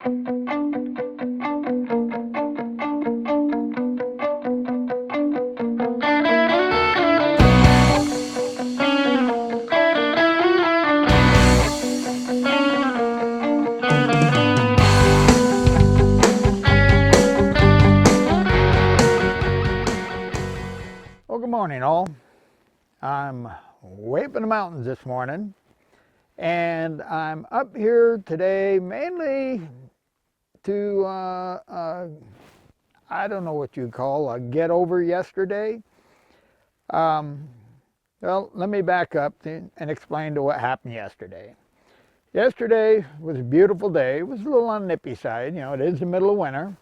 Well, good morning all. I'm way up in the mountains this morning, and I'm up here today mainly to, I don't know what you call a get over yesterday. Well, let me back up and explain to what happened yesterday. Yesterday was a beautiful day. It was a little on the nippy side, it is the middle of winter.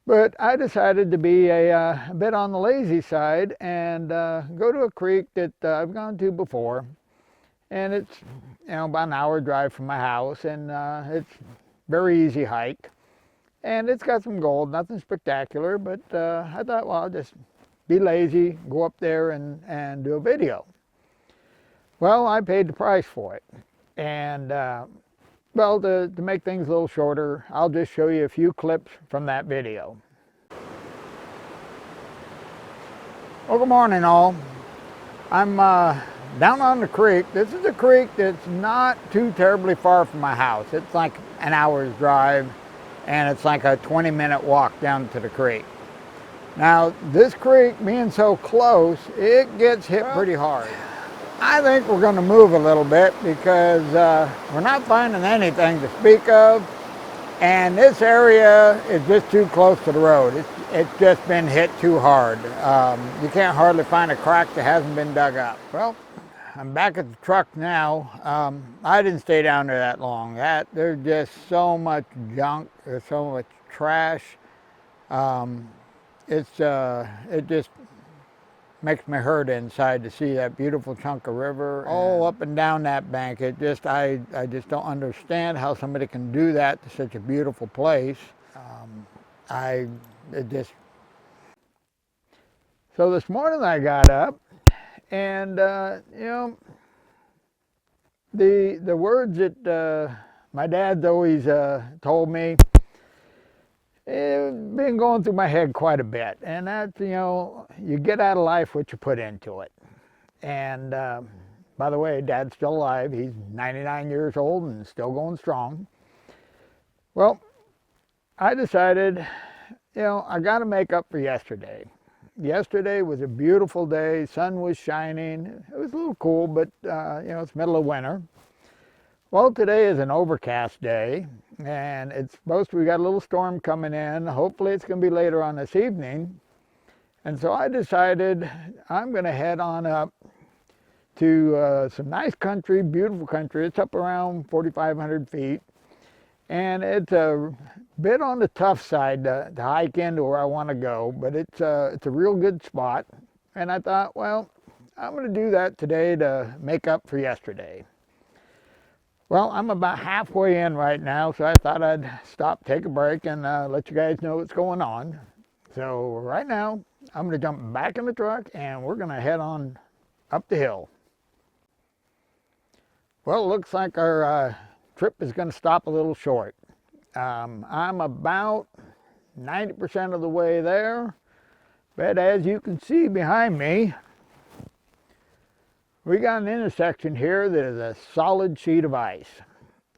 But I decided to be a bit on the lazy side and go to a creek that I've gone to before. And it's about an hour drive from my house, and it's very easy hike. And it's got some gold, nothing spectacular, but I thought, well, I'll just be lazy, go up there and do a video. Well, I paid the price for it. And well, to make things a little shorter, I'll just show you a few clips from that video. Well, good morning all. I'm down on the creek. This is a creek that's not too terribly far from my house. It's like an hour's drive, and it's like a 20-minute walk down to the creek. Now, this creek being so close, it gets hit pretty hard. I think we're going to move a little bit because we're not finding anything to speak of, and this area is just too close to the road. It's just been hit too hard. You can't hardly find a crack that hasn't been dug up. Well, I'm back at the truck now. I didn't stay down there that long. There's just so much junk. There's so much trash. It just makes me hurt inside to see that beautiful chunk of river all up and down that bank. I just don't understand how somebody can do that to such a beautiful place. So this morning I got up, and the words that my dad's always told me, it's been going through my head quite a bit, and that's, you get out of life what you put into it. And by the way, Dad's still alive. He's 99 years old and still going strong. Well, I decided, I got to make up for yesterday. Yesterday was a beautiful day. Sun was shining. It was a little cool, but it's middle of winter. Well, today is an overcast day, and it's supposed to, we got a little storm coming in. Hopefully it's going to be later on this evening. And so I decided I'm going to head on up to some nice country, beautiful country. It's up around 4,500 feet. And it's a bit on the tough side to hike into where I want to go, but it's a real good spot. And I thought, well, I'm going to do that today to make up for yesterday. Well, I'm about halfway in right now, so I thought I'd stop, take a break, and let you guys know what's going on. So right now, I'm going to jump back in the truck, and we're going to head on up the hill. Well, it looks like our trip is going to stop a little short. I'm about 90% of the way there, but as you can see behind me, we got an intersection here that is a solid sheet of ice,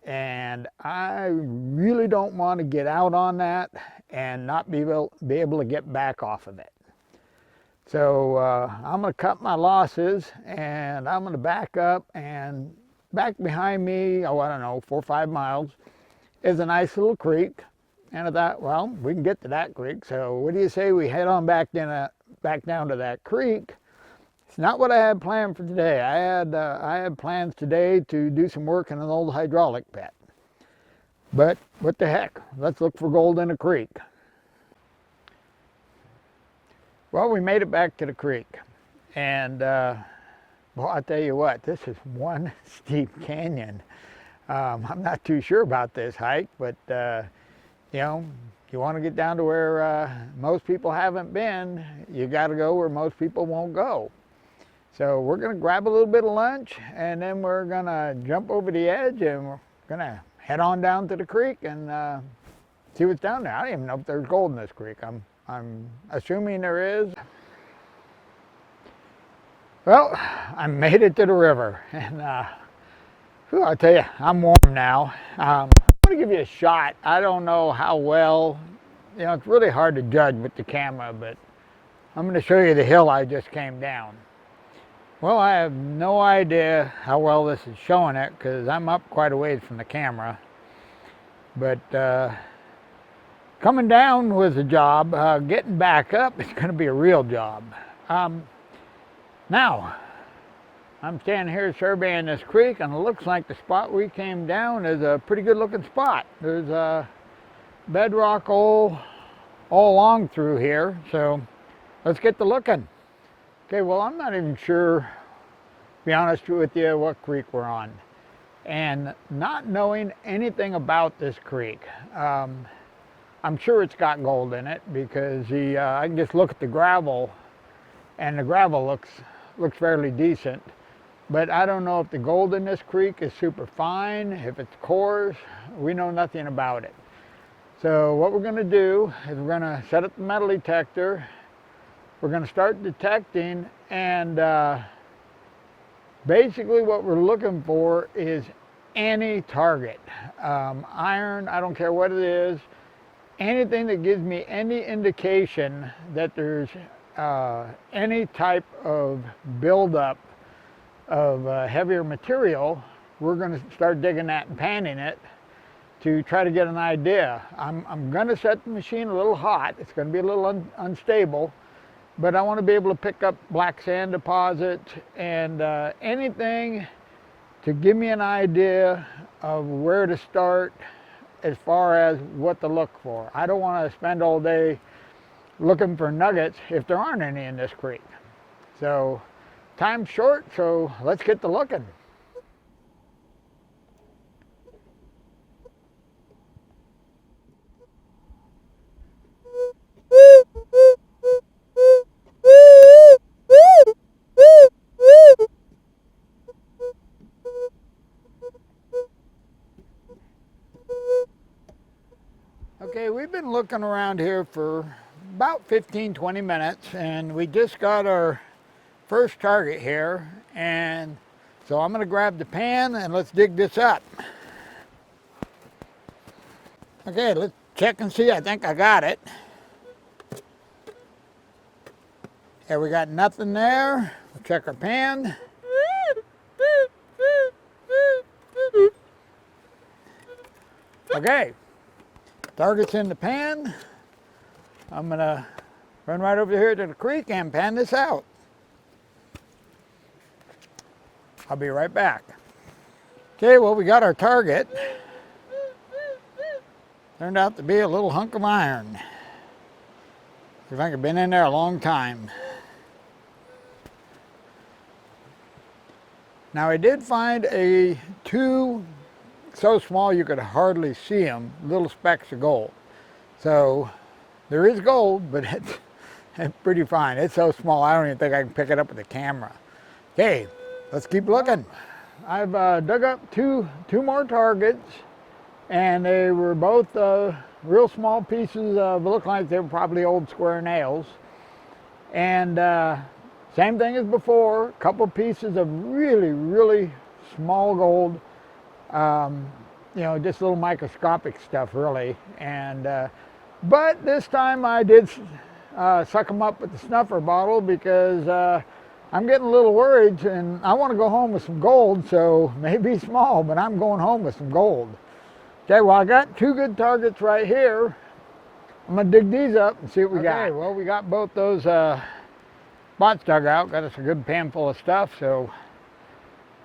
and I really don't want to get out on that and not be able to get back off of it. So I'm going to cut my losses, and I'm going to back up, and back behind me, I don't know, 4 or 5 miles, is a nice little creek. And I thought, well, we can get to that creek, so what do you say we head on back down to that creek? It's not what I had planned for today. I had plans today to do some work in an old hydraulic pit. But what the heck, let's look for gold in a creek. Well, we made it back to the creek, and well, I'll tell you what, this is one steep canyon. I'm not too sure about this hike, but you want to get down to where most people haven't been, you got to go where most people won't go. So we're going to grab a little bit of lunch, and then we're going to jump over the edge, and we're going to head on down to the creek and see what's down there. I don't even know if there's gold in this creek. I'm assuming there is. Well, I made it to the river, and I'll tell you, I'm warm now. I'm going to give you a shot. I don't know how well, you know, it's really hard to judge with the camera, but I'm going to show you the hill I just came down. Well, I have no idea how well this is showing it because I'm up quite a ways from the camera. But coming down was a job. Getting back up is going to be a real job. Now, I'm standing here surveying this creek, and it looks like the spot we came down is a pretty good looking spot. There's a bedrock all along through here, so let's get to looking. Okay, well, I'm not even sure, to be honest with you, what creek we're on. And not knowing anything about this creek, I'm sure it's got gold in it because I can just look at the gravel, and the gravel looks fairly decent. But I don't know if the gold in this creek is super fine, if it's coarse. We know nothing about it. So what we're going to do is we're going to set up the metal detector. We're going to start detecting, and basically what we're looking for is any target. Iron, I don't care what it is, anything that gives me any indication that there's any type of buildup of heavier material. We're going to start digging that and panning it to try to get an idea. I'm going to set the machine a little hot. It's going to be a little unstable. But I want to be able to pick up black sand deposits and anything to give me an idea of where to start as far as what to look for. I don't want to spend all day looking for nuggets if there aren't any in this creek. So time's short, so let's get to looking. Okay, we've been looking around here for about 15-20 minutes, and we just got our first target here, and so I'm going to grab the pan and let's dig this up. Okay, let's check and see. I think I got it. Okay, we got nothing there. We'll check our pan. Okay, target's in the pan. I'm gonna run right over here to the creek and pan this out. I'll be right back. Okay, well, we got our target. Turned out to be a little hunk of iron. I think I've been in there a long time. Now, I did find two so small you could hardly see them, little specks of gold. So there is gold, but it's pretty fine. It's so small I don't even think I can pick it up with the camera. Okay, let's keep looking. I've dug up two more targets, and they were both real small pieces of, look like they were probably old square nails. And same thing as before, a couple pieces of really small gold. You know, just little microscopic stuff, really. And but this time I did suck them up with the snuffer bottle because I'm getting a little worried, and I want to go home with some gold. So maybe small, but I'm going home with some gold. Okay, well, I got two good targets right here. I'm gonna dig these up and see what we got. Okay, well, we got both those spots dug out. Got us a good pan full of stuff. So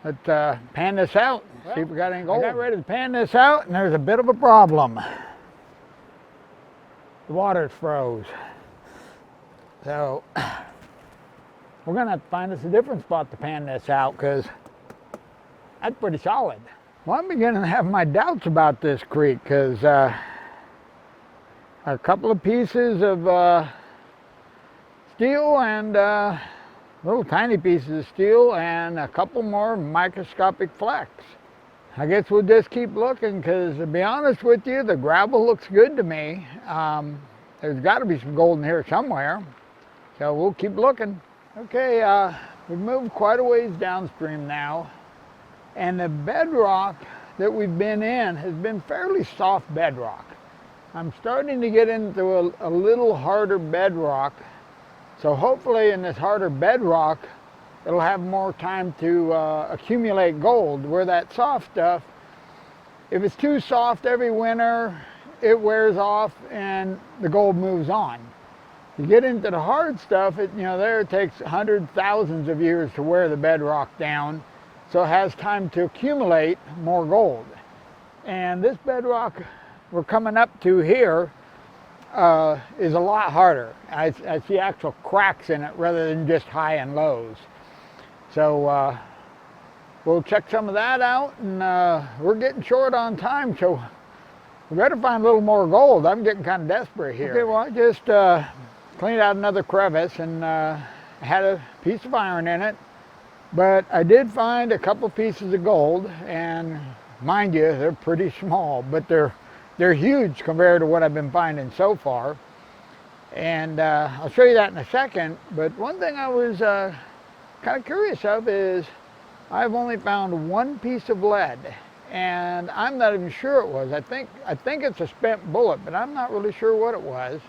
let's pan this out, see if we got any gold. I got ready to pan this out, and there's a bit of a problem. The water's froze. So we're gonna have to find us a different spot to pan this out, because that's pretty solid. Well, I'm beginning to have my doubts about this creek, because a couple of pieces of steel and little tiny pieces of steel and a couple more microscopic flecks. I guess we'll just keep looking, because to be honest with you, the gravel looks good to me. There's got to be some gold in here somewhere, so we'll keep looking. Okay, we've moved quite a ways downstream now, and the bedrock that we've been in has been fairly soft bedrock. I'm starting to get into a little harder bedrock, so hopefully in this harder bedrock it'll have more time to accumulate gold, where that soft stuff, if it's too soft every winter, it wears off and the gold moves on. You get into the hard stuff, there it takes hundreds, thousands of years to wear the bedrock down, so it has time to accumulate more gold. And this bedrock we're coming up to here is a lot harder. I see actual cracks in it rather than just high and lows. So we'll check some of that out, and we're getting short on time, so we better find a little more gold. I'm getting kind of desperate here. Okay, well, I just cleaned out another crevice, and had a piece of iron in it, but I did find a couple pieces of gold, and mind you, they're pretty small, but they're huge compared to what I've been finding so far. And I'll show you that in a second, but one thing I was kind of curious of is I've only found one piece of lead, and I'm not even sure it was. I think it's a spent bullet, but I'm not really sure what it was.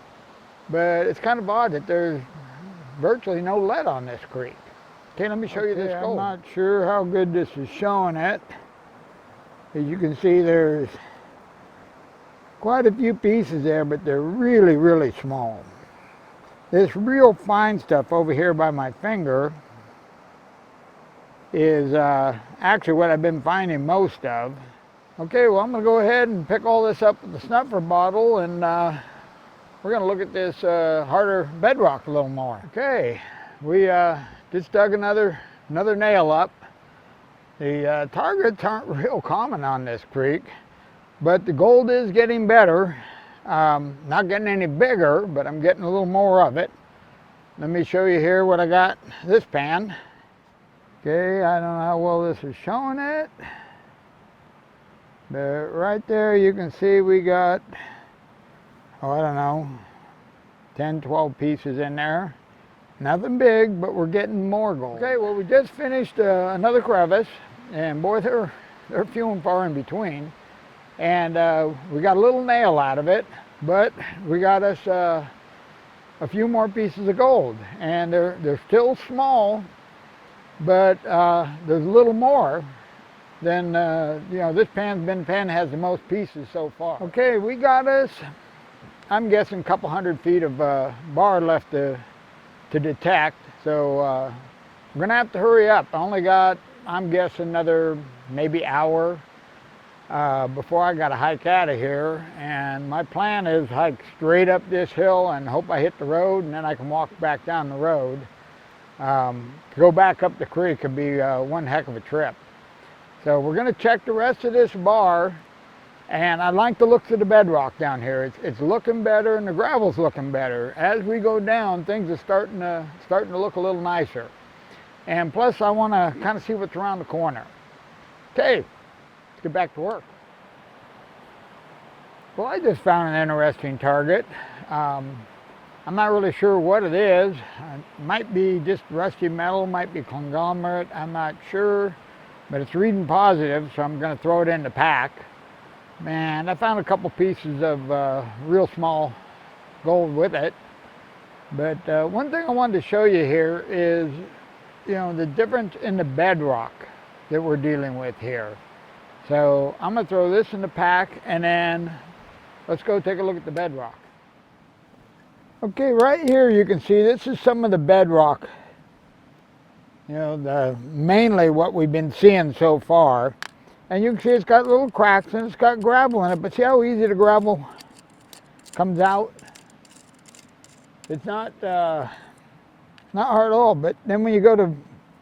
But it's kind of odd that there's virtually no lead on this creek. Okay, let me show you this gold. I'm not sure how good this is showing it. As you can see, there's quite a few pieces there, but they're really, really small. This real fine stuff over here by my finger is actually what I've been finding most of. Okay, well, I'm going to go ahead and pick all this up with the snuffer bottle, and we're going to look at this harder bedrock a little more. Okay, we just dug another nail up. The targets aren't real common on this creek, but the gold is getting better. Not getting any bigger, but I'm getting a little more of it. Let me show you here what I got this pan. Okay, I don't know how well this is showing it, but right there you can see we got, I don't know, 10, 12 pieces in there. Nothing big, but we're getting more gold. Okay, well, we just finished another crevice, and boy, they're few and far in between. And we got a little nail out of it, but we got us a few more pieces of gold, and they're still small, but there's a little more than this pen has the most pieces so far. Okay, we got us, I'm guessing, a couple hundred feet of bar left to detect, so we're gonna have to hurry up. I only got, I'm guessing, another maybe hour before I got to hike out of here, and my plan is hike straight up this hill and hope I hit the road, and then I can walk back down the road. To go back up the creek could be one heck of a trip. So we're going to check the rest of this bar, and I like the looks of the bedrock down here. It's looking better, and the gravel's looking better. As we go down, things are starting to look a little nicer. And plus, I want to kind of see what's around the corner. Okay, let's get back to work. Well, I just found an interesting target. I'm not really sure what it is. It might be just rusty metal, might be conglomerate, I'm not sure. But it's reading positive, so I'm going to throw it in the pack. And I found a couple pieces of real small gold with it. But one thing I wanted to show you here is, the difference in the bedrock that we're dealing with here. So I'm going to throw this in the pack, and then let's go take a look at the bedrock. Okay, right here you can see this is some of the bedrock. Mainly what we've been seeing so far. And you can see it's got little cracks and it's got gravel in it, but see how easy the gravel comes out? It's not hard at all, but then when you go to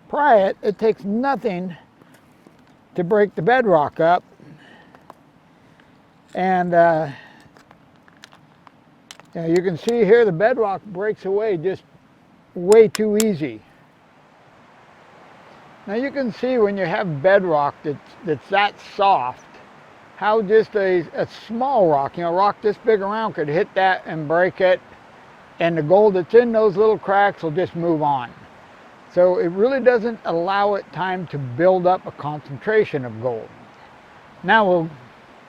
pry it, it takes nothing to break the bedrock up. And you can see here the bedrock breaks away just way too easy. Now you can see when you have bedrock that's that soft, how just a small rock, a rock this big around could hit that and break it, and the gold that's in those little cracks will just move on. So it really doesn't allow it time to build up a concentration of gold. Now we'll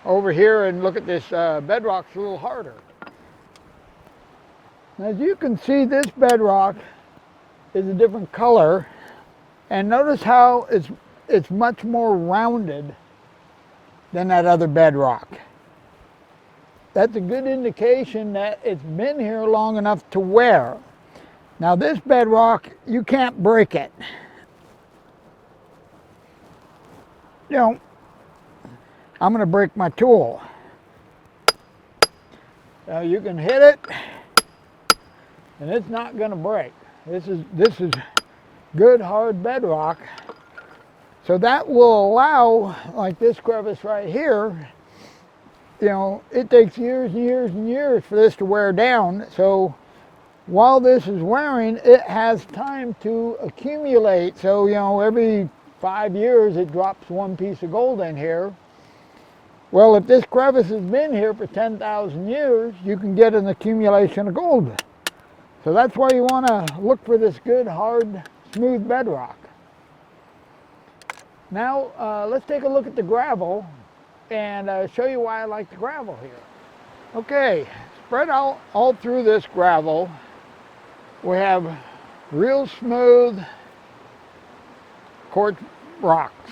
over here and look at this bedrock's a little harder. Now, as you can see, this bedrock is a different color, and notice how it's much more rounded than that other bedrock. That's a good indication that it's been here long enough to wear. Now this bedrock, you can't break it. I'm going to break my tool. Now you can hit it, and it's not going to break. This is good hard bedrock. So that will allow, like this crevice right here, it takes years and years and years for this to wear down. So while this is wearing, it has time to accumulate. So, every 5 years it drops one piece of gold in here. Well, if this crevice has been here for 10,000 years, you can get an accumulation of gold. So that's why you want to look for this good, hard, smooth bedrock. Now, let's take a look at the gravel and show you why I like the gravel here. Okay, spread out all through this gravel, we have real smooth quartz rocks,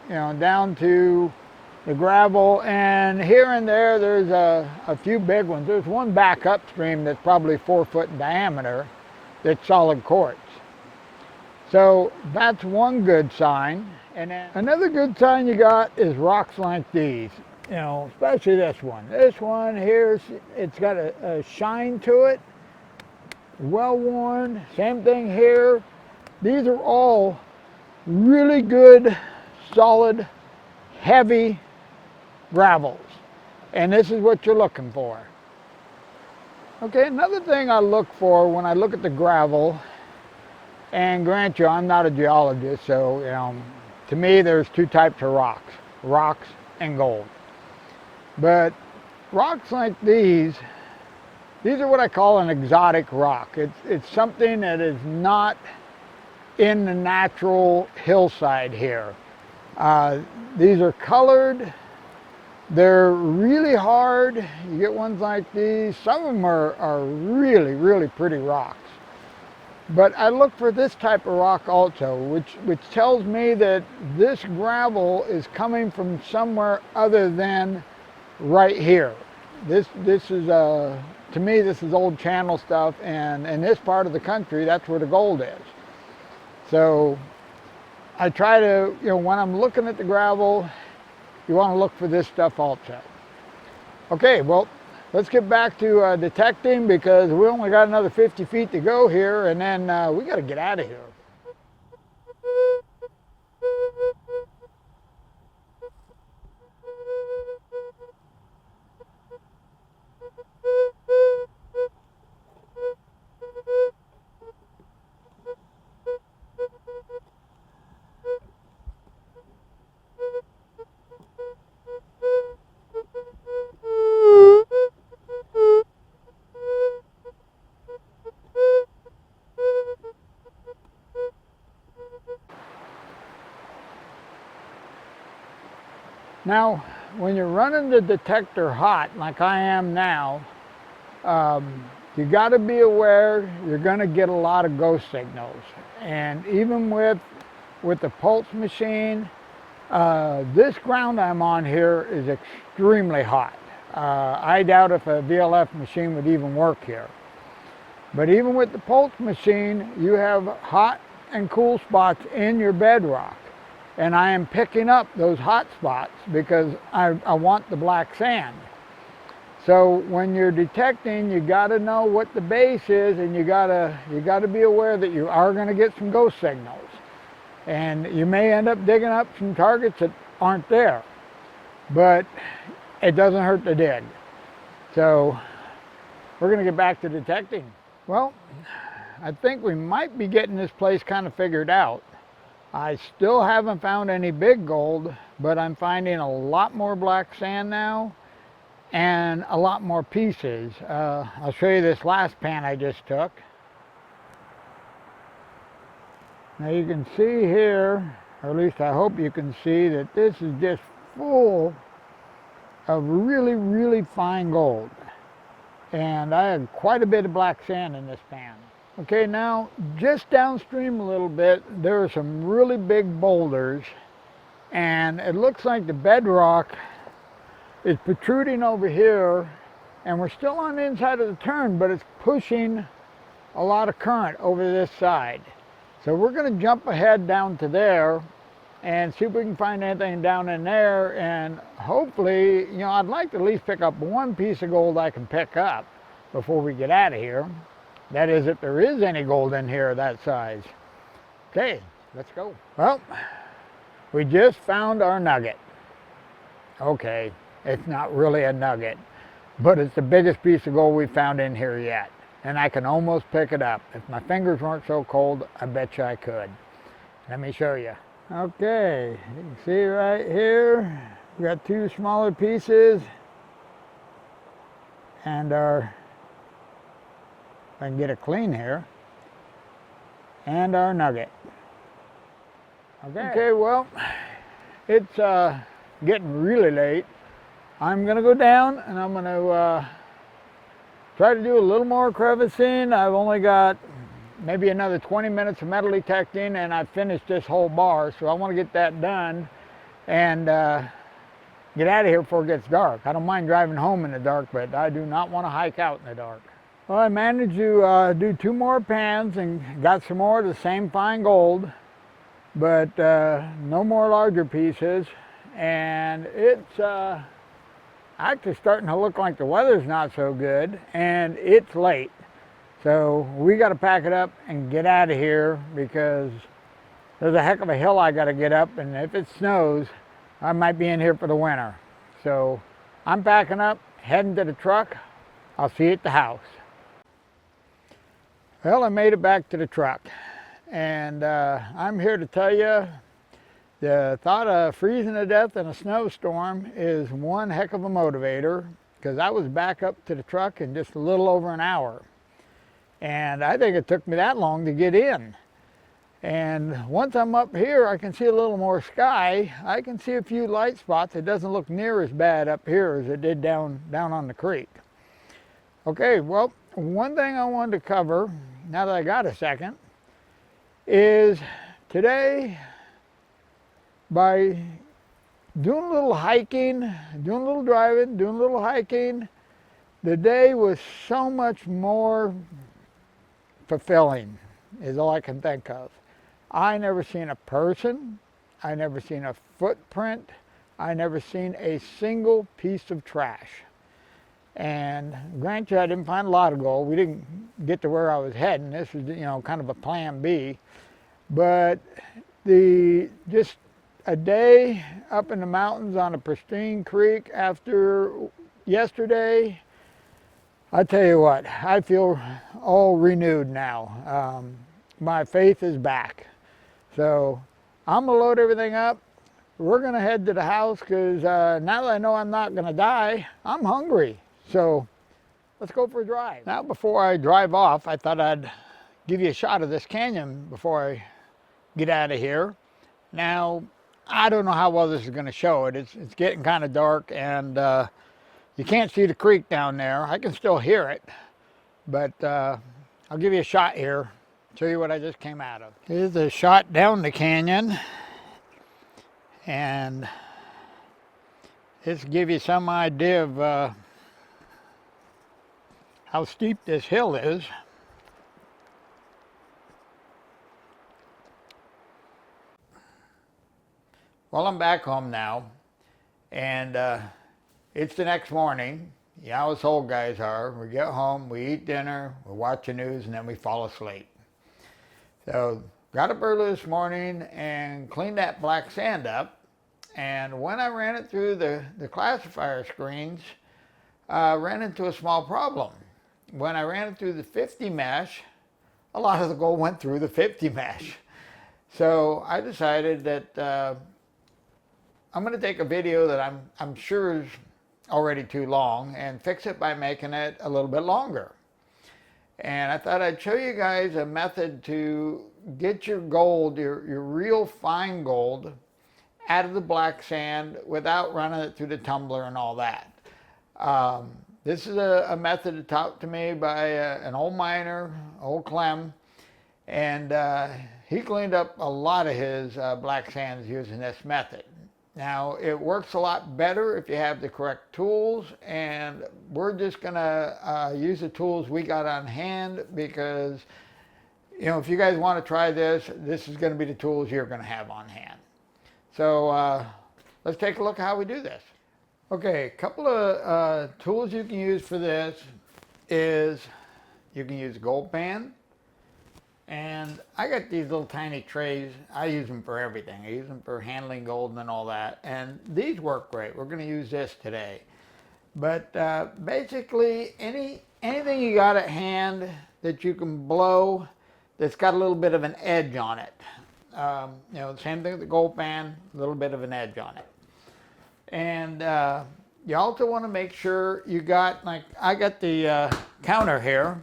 down to the gravel, and here and there there's a few big ones. There's one back upstream that's probably 4 foot in diameter that's solid quartz. So that's one good sign. And then another good sign you got is rocks like these, especially this one. This one here, it's got a shine to it, well worn. Same thing here. These are all really good, solid, heavy gravels, and this is what you're looking for. Okay, another thing I look for when I look at the gravel, and grant you, I'm not a geologist, so to me there's two types of rocks and gold. But rocks like these are what I call an exotic rock. It's something that is not in the natural hillside here. These are colored. They're really hard. You get ones like these. Some of them are really, really pretty rocks. But I look for this type of rock also, which tells me that this gravel is coming from somewhere other than right here. This is, to me, this is old channel stuff, and in this part of the country, that's where the gold is. So I try to, when I'm looking at the gravel, you want to look for this stuff also. Okay, well, let's get back to detecting, because we only got another 50 feet to go here, and then we got to get out of here. Now, when you're running the detector hot, like I am now, you got to be aware you're going to get a lot of ghost signals. And even with the pulse machine, this ground I'm on here is extremely hot. I doubt if a VLF machine would even work here. But even with the pulse machine, you have hot and cool spots in your bedrock. And I am picking up those hot spots because I want the black sand. So when you're detecting, you got to know what the base is, and you got to be aware that you are going to get some ghost signals. And you may end up digging up some targets that aren't there. But it doesn't hurt to dig. So we're going to get back to detecting. Well, I think we might be getting this place kind of figured out. I still haven't found any big gold, but I'm finding a lot more black sand now and a lot more pieces. I'll show you this last pan I just took. Now you can see here, or at least I hope you can see, that this is just full of really, really fine gold. And I had quite a bit of black sand in this pan. Okay, now just downstream a little bit, there are some really big boulders, and it looks like the bedrock is protruding over here, and we're still on the inside of the turn, but it's pushing a lot of current over this side. So we're going to jump ahead down to there and see if we can find anything down in there, and hopefully, you know, I'd like to at least pick up one piece of gold I can pick up before we get out of here. That is, if there is any gold in here that size. Okay, let's go. Well, we just found our nugget. Okay, it's not really a nugget, but it's the biggest piece of gold we've found in here yet. And I can almost pick it up. If my fingers weren't so cold, I bet you I could. Let me show you. Okay, you can see right here, we got two smaller pieces, and our, if I can get it clean here, and our nugget. Okay, well, it's getting really late. I'm gonna go down and I'm gonna try to do a little more crevicing. I've only got maybe another 20 minutes of metal detecting and I've finished this whole bar, so I want to get that done and get out of here before it gets dark. I don't mind driving home in the dark, but I do not want to hike out in the dark. Well, I managed to do 2 more pans and got some more of the same fine gold, but no more larger pieces, and it's actually starting to look like the weather's not so good, and it's late. So we got to pack it up and get out of here because there's a heck of a hill I got to get up, and if it snows, I might be in here for the winter. So I'm packing up, heading to the truck. I'll see you at the house. Well, I made it back to the truck, and I'm here to tell you the thought of freezing to death in a snowstorm is one heck of a motivator, because I was back up to the truck in just a little over an hour. And I think it took me that long to get in. And once I'm up here, I can see a little more sky. I can see a few light spots. It doesn't look near as bad up here as it did down on the creek. Okay, well, one thing I wanted to cover, now that I got a second, is today, by doing a little hiking, doing a little driving, doing a little hiking, the day was so much more fulfilling, is all I can think of. I never seen a person, I never seen a footprint, I never seen a single piece of trash. And granted, I didn't find a lot of gold. We didn't get to where I was heading. This was, you know, kind of a plan B. But just a day up in the mountains on a pristine creek after yesterday, I tell you what, I feel all renewed now. My faith is back. So I'm gonna load everything up. We're gonna head to the house because now that I know I'm not gonna die, I'm hungry. So let's go for a drive. Now before I drive off, I thought I'd give you a shot of this canyon before I get out of here. Now, I don't know how well this is gonna show it. It's getting kind of dark, and you can't see the creek down there. I can still hear it, but I'll give you a shot here, show you what I just came out of. Here's a shot down the canyon, and this will give you some idea of how steep this hill is. Well, I'm back home now, and it's the next morning. You know how us old guys are. We get home, we eat dinner, we watch the news, and then we fall asleep. So got up early this morning and cleaned that black sand up. And when I ran it through the classifier screens, I ran into a small problem. When I ran it through the 50 mesh, a lot of the gold went through the 50 mesh. So I decided that I'm going to take a video that I'm sure is already too long and fix it by making it a little bit longer. And I thought I'd show you guys a method to get your gold, your real fine gold, out of the black sand without running it through the tumbler and all that. This is a method taught to me by an old miner, old Clem, and he cleaned up a lot of his black sands using this method. Now, it works a lot better if you have the correct tools, and we're just gonna use the tools we got on hand because, you know, if you guys want to try this, this is gonna be the tools you're gonna have on hand. So let's take a look at how we do this. Okay, a couple of tools you can use for this is you can use a gold pan. And I got these little tiny trays. I use them for everything. I use them for handling gold and all that. And these work great. We're going to use this today. But basically, anything you got at hand that you can blow that's got a little bit of an edge on it. You know, the same thing with the gold pan, a little bit of an edge on it. And you also want to make sure you got, like I got the counter here.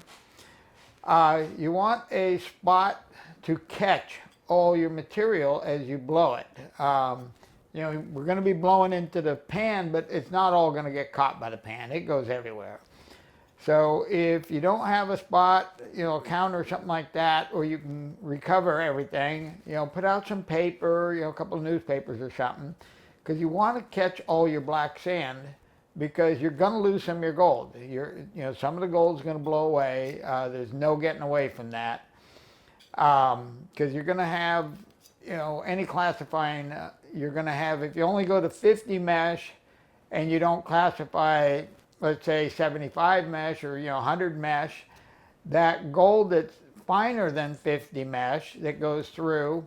You want a spot to catch all your material as you blow it. You know, we're going to be blowing into the pan, but it's not all going to get caught by the pan. It goes everywhere. So if you don't have a spot, you know, a counter or something like that, or you can recover everything, you know, put out some paper, you know, a couple of newspapers or something, because you want to catch all your black sand, because you're going to lose some of your gold. You know, some of the gold's going to blow away. There's no getting away from that. Because you're going to have, you know, any classifying, you're going to have, if you only go to 50 mesh and you don't classify, let's say 75 mesh or, you know, 100 mesh, that gold that's finer than 50 mesh that goes through,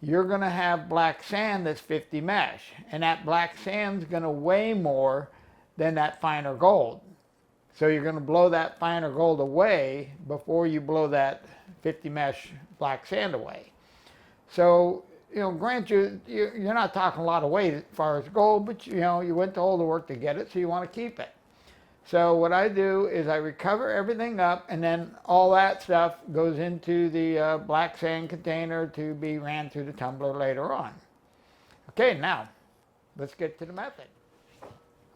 you're going to have black sand that's 50 mesh. And that black sand's going to weigh more than that finer gold. So you're going to blow that finer gold away before you blow that 50 mesh black sand away. So, you know, granted, you're not talking a lot of weight as far as gold, but, you know, you went to all the work to get it, so you want to keep it. So what I do is I recover everything up, and then all that stuff goes into the black sand container to be ran through the tumbler later on. Okay, now, let's get to the method.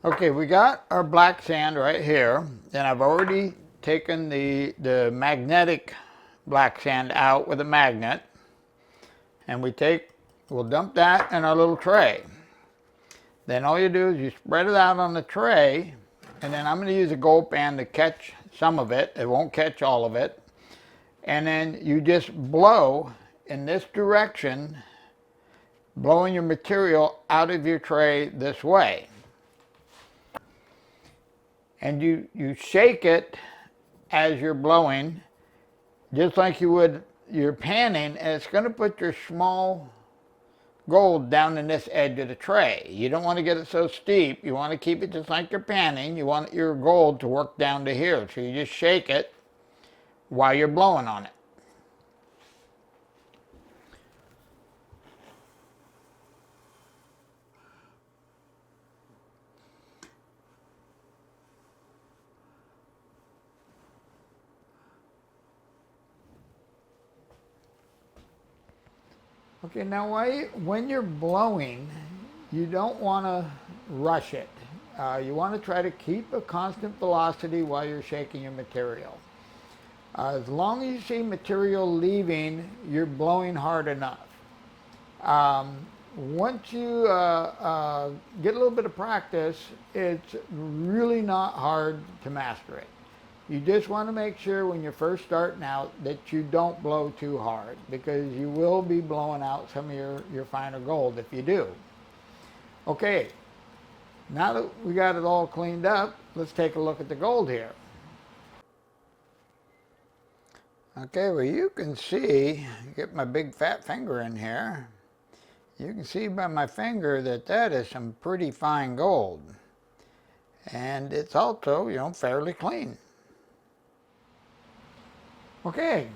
Okay, we got our black sand right here, and I've already taken the magnetic black sand out with a magnet, and we'll dump that in our little tray. Then all you do is you spread it out on the tray, and then I'm going to use a gold pan to catch some of it. It won't catch all of it. And then you just blow in this direction, blowing your material out of your tray this way. And you shake it as you're blowing, just like you would your panning, and it's going to put your small gold down in this edge of the tray. You don't want to get it so steep. You want to keep it just like you're panning. You want your gold to work down to here. So you just shake it while you're blowing on it. Okay, now when you're blowing, you don't want to rush it. You want to try to keep a constant velocity while you're shaking your material. As long as you see material leaving, you're blowing hard enough. Once you get a little bit of practice, it's really not hard to master it. You just want to make sure when you're first starting out that you don't blow too hard, because you will be blowing out some of your finer gold if you do. Okay, now that we got it all cleaned up, let's take a look at the gold here. Okay, well you can see, get my big fat finger in here, you can see by my finger that that is some pretty fine gold. And it's also, you know, fairly clean. Okay,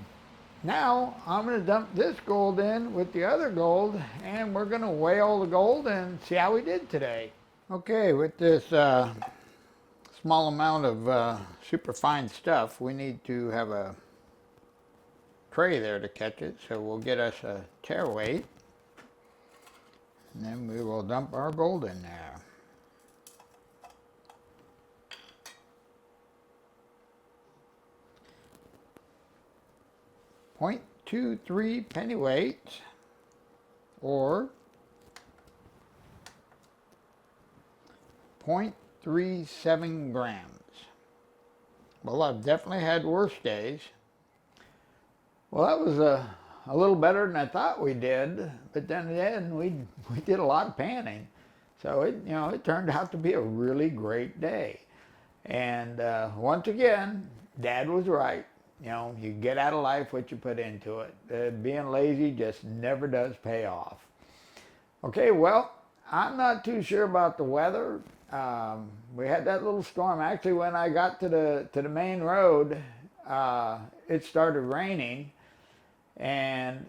Now I'm going to dump this gold in with the other gold, and we're going to weigh all the gold and see how we did today. Okay, with this small amount of super fine stuff, we need to have a tray there to catch it, so we'll get us a tare weight, and then we will dump our gold in there. .23 pennyweights, or 0.37 grams. Well, I've definitely had worse days. Well, that was a little better than I thought we did, but then again, we did a lot of panning. So it turned out to be a really great day. And once again, Dad was right. You get out of life what you put into it. Being lazy just never does pay off. Okay, well, I'm not too sure about the weather. We had that little storm. Actually, when I got to the main road, it started raining. And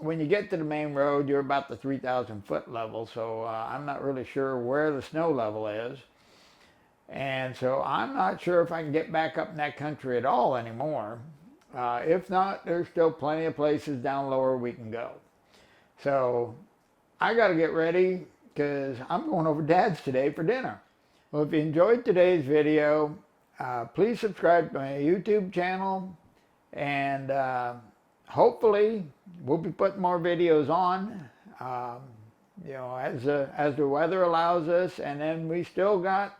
when you get to the main road, you're about the 3,000 foot level. So I'm not really sure where the snow level is. And so I'm not sure if I can get back up in that country at all anymore. If not, there's still plenty of places down lower we can go. So I got to get ready because I'm going over to Dad's today for dinner. Well, if you enjoyed today's video, please subscribe to my YouTube channel, and hopefully we'll be putting more videos on, as the weather allows us, and then we still got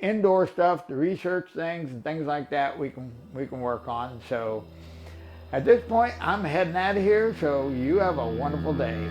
indoor stuff to research things and things like that we can work on. So at this point, I'm heading out of here, so you have a wonderful day.